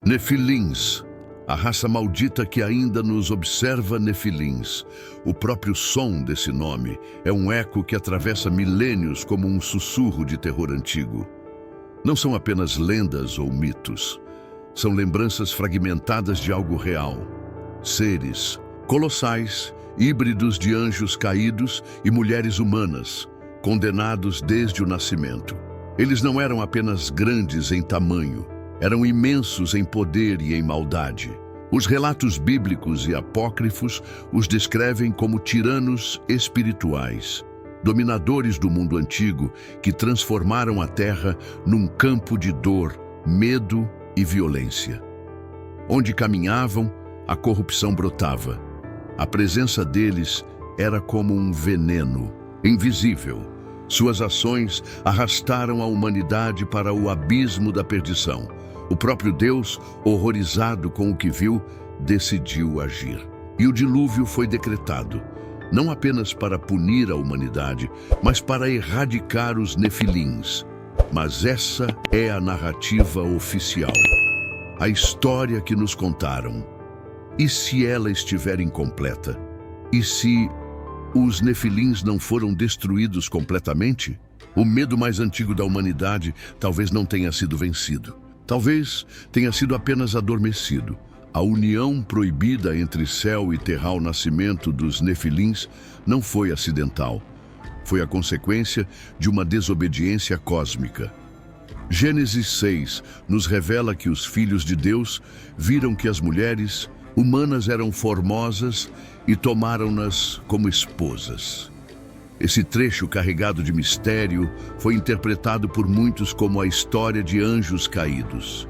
Nefilins, a raça maldita que ainda nos observa. Nefilins. O próprio som desse nome é um eco que atravessa milênios como um sussurro de terror antigo. Não são apenas lendas ou mitos. São lembranças fragmentadas de algo real. Seres colossais, híbridos de anjos caídos e mulheres humanas, condenados desde o nascimento. Eles não eram apenas grandes em tamanho, eram imensos em poder e em maldade. Os relatos bíblicos e apócrifos os descrevem como tiranos espirituais, dominadores do mundo antigo que transformaram a terra num campo de dor, medo e violência. Onde caminhavam, a corrupção brotava. A presença deles era como um veneno, invisível. Suas ações arrastaram a humanidade para o abismo da perdição. O próprio Deus, horrorizado com o que viu, decidiu agir. E o dilúvio foi decretado, não apenas para punir a humanidade, mas para erradicar os nefilins. Mas essa é a narrativa oficial, a história que nos contaram. E se ela estiver incompleta? E se os nefilins não foram destruídos completamente? O medo mais antigo da humanidade talvez não tenha sido vencido. Talvez tenha sido apenas adormecido. A união proibida entre céu e terra ao nascimento dos nefilins não foi acidental. Foi a consequência de uma desobediência cósmica. Gênesis 6 nos revela que os filhos de Deus viram que as mulheres humanas eram formosas e tomaram-nas como esposas. Esse trecho carregado de mistério foi interpretado por muitos como a história de anjos caídos.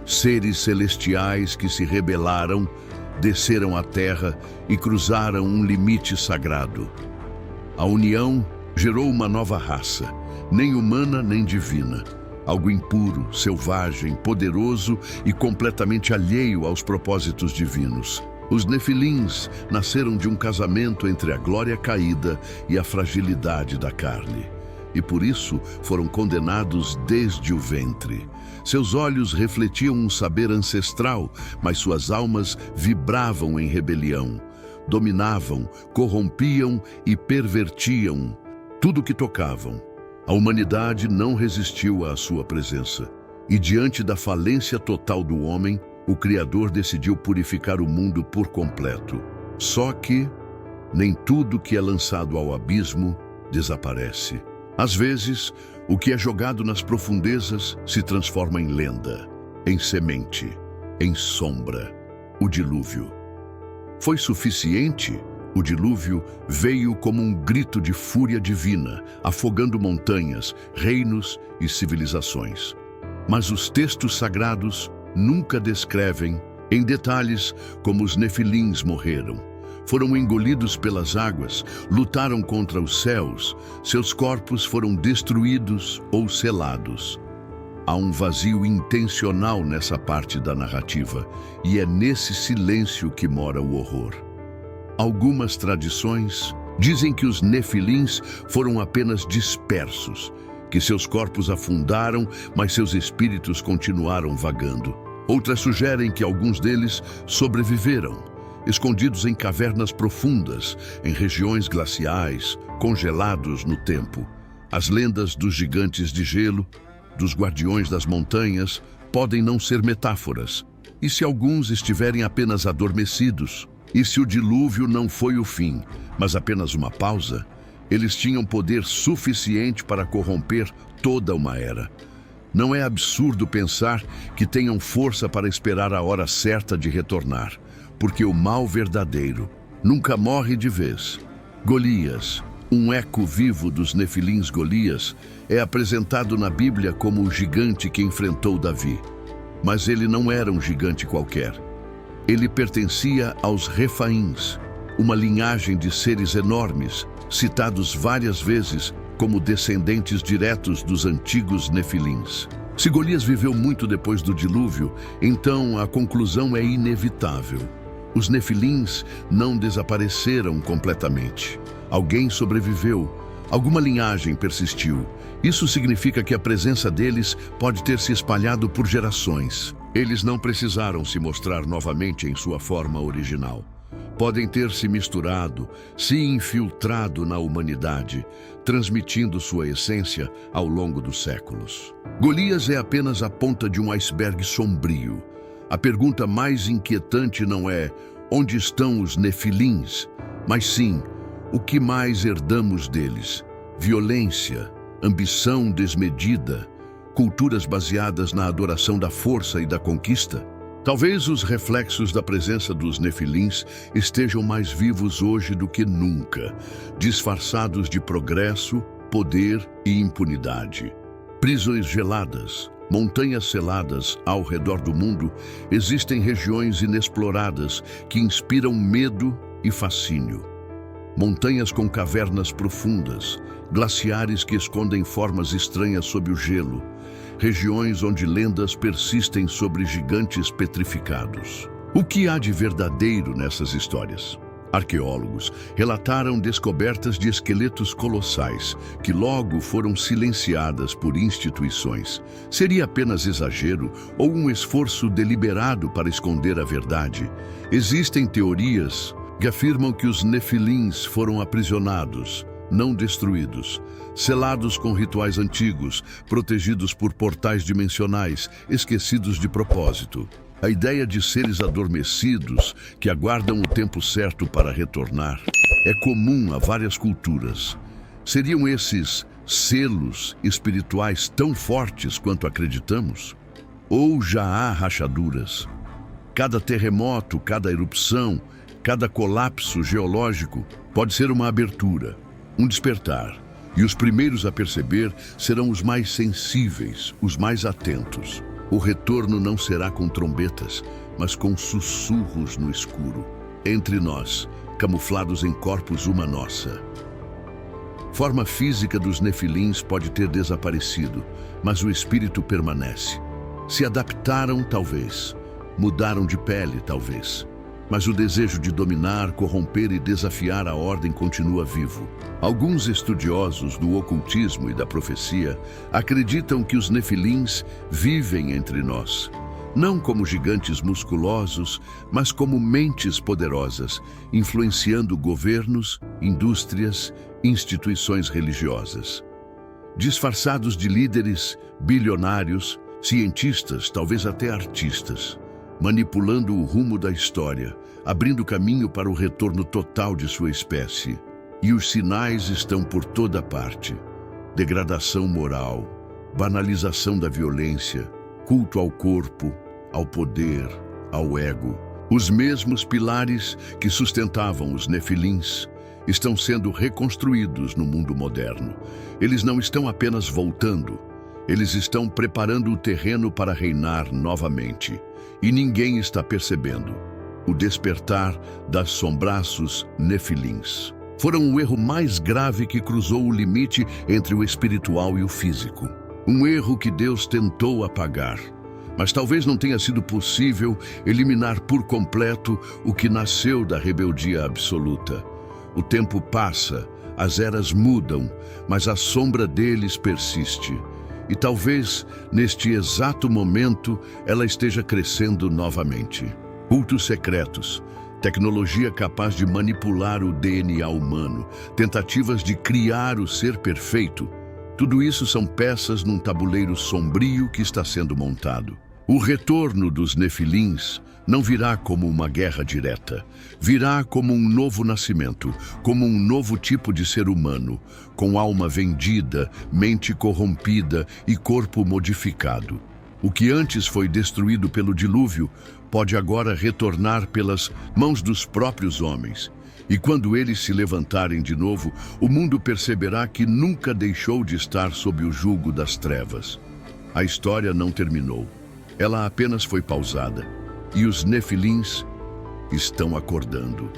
Seres celestiais que se rebelaram, desceram à terra e cruzaram um limite sagrado. A união gerou uma nova raça, nem humana nem divina. Algo impuro, selvagem, poderoso e completamente alheio aos propósitos divinos. Os nefilins nasceram de um casamento entre a glória caída e a fragilidade da carne. E por isso foram condenados desde o ventre. Seus olhos refletiam um saber ancestral, mas suas almas vibravam em rebelião. Dominavam, corrompiam e pervertiam tudo que tocavam. A humanidade não resistiu à sua presença. E diante da falência total do homem, o Criador decidiu purificar o mundo por completo. Só que nem tudo que é lançado ao abismo desaparece. Às vezes, o que é jogado nas profundezas se transforma em lenda, em semente, em sombra. O dilúvio. Foi suficiente? O dilúvio veio como um grito de fúria divina, afogando montanhas, reinos e civilizações. Mas os textos sagrados nunca descrevem em detalhes como os nefilins morreram. Foram engolidos pelas águas, lutaram contra os céus, seus corpos foram destruídos ou selados. Há um vazio intencional nessa parte da narrativa, e é nesse silêncio que mora o horror. Algumas tradições dizem que os nefilins foram apenas dispersos, que seus corpos afundaram, mas seus espíritos continuaram vagando. Outras sugerem que alguns deles sobreviveram, escondidos em cavernas profundas, em regiões glaciais, congelados no tempo. As lendas dos gigantes de gelo, dos guardiões das montanhas, podem não ser metáforas. E se alguns estiverem apenas adormecidos? E se o dilúvio não foi o fim, mas apenas uma pausa? Eles tinham poder suficiente para corromper toda uma era. Não é absurdo pensar que tenham força para esperar a hora certa de retornar, porque o mal verdadeiro nunca morre de vez. Golias, um eco vivo dos nefilins. Golias é apresentado na Bíblia como o gigante que enfrentou Davi. Mas ele não era um gigante qualquer. Ele pertencia aos Refaíns, uma linhagem de seres enormes, citados várias vezes como descendentes diretos dos antigos nefilins. Se Golias viveu muito depois do dilúvio, então a conclusão é inevitável. Os nefilins não desapareceram completamente. Alguém sobreviveu, alguma linhagem persistiu. Isso significa que a presença deles pode ter se espalhado por gerações. Eles não precisaram se mostrar novamente em sua forma original. Podem ter se misturado, se infiltrado na humanidade, transmitindo sua essência ao longo dos séculos. Golias é apenas a ponta de um iceberg sombrio. A pergunta mais inquietante não é onde estão os nefilins, mas sim o que mais herdamos deles: violência, ambição desmedida, culturas baseadas na adoração da força e da conquista. Talvez os reflexos da presença dos nefilins estejam mais vivos hoje do que nunca, disfarçados de progresso, poder e impunidade. Prisões geladas, montanhas seladas ao redor do mundo, existem regiões inexploradas que inspiram medo e fascínio. Montanhas com cavernas profundas, glaciares que escondem formas estranhas sob o gelo, regiões onde lendas persistem sobre gigantes petrificados. O que há de verdadeiro nessas histórias? Arqueólogos relataram descobertas de esqueletos colossais que logo foram silenciadas por instituições. Seria apenas exagero ou um esforço deliberado para esconder a verdade? Existem teorias que afirmam que os nefilins foram aprisionados, não destruídos, selados com rituais antigos, protegidos por portais dimensionais, esquecidos de propósito. A ideia de seres adormecidos que aguardam o tempo certo para retornar é comum a várias culturas. Seriam esses selos espirituais tão fortes quanto acreditamos? Ou já há rachaduras? Cada terremoto, cada erupção, cada colapso geológico pode ser uma abertura, um despertar, e os primeiros a perceber serão os mais sensíveis, os mais atentos. O retorno não será com trombetas, mas com sussurros no escuro, entre nós, camuflados em corpos uma nossa. Forma física dos nefilins pode ter desaparecido, mas o espírito permanece. Se adaptaram, talvez. Mudaram de pele, talvez. Mas o desejo de dominar, corromper e desafiar a ordem continua vivo. Alguns estudiosos do ocultismo e da profecia acreditam que os nefilins vivem entre nós, não como gigantes musculosos, mas como mentes poderosas, influenciando governos, indústrias, instituições religiosas. Disfarçados de líderes, bilionários, cientistas, talvez até artistas, manipulando o rumo da história, abrindo caminho para o retorno total de sua espécie. E os sinais estão por toda parte: degradação moral, banalização da violência, culto ao corpo, ao poder, ao ego. Os mesmos pilares que sustentavam os nefilins estão sendo reconstruídos no mundo moderno. Eles não estão apenas voltando, eles estão preparando o terreno para reinar novamente. E ninguém está percebendo o despertar das sombraços nefilins. Foram o erro mais grave que cruzou o limite entre o espiritual e o físico. Um erro que Deus tentou apagar, mas talvez não tenha sido possível eliminar por completo o que nasceu da rebeldia absoluta. O tempo passa, as eras mudam, mas a sombra deles persiste. E talvez, neste exato momento, ela esteja crescendo novamente. Cultos secretos, tecnologia capaz de manipular o DNA humano, tentativas de criar o ser perfeito. Tudo isso são peças num tabuleiro sombrio que está sendo montado. O retorno dos nefilins não virá como uma guerra direta. Virá como um novo nascimento, como um novo tipo de ser humano, com alma vendida, mente corrompida e corpo modificado. O que antes foi destruído pelo dilúvio pode agora retornar pelas mãos dos próprios homens. E quando eles se levantarem de novo, o mundo perceberá que nunca deixou de estar sob o jugo das trevas. A história não terminou. Ela apenas foi pausada. E os nefilins estão acordando.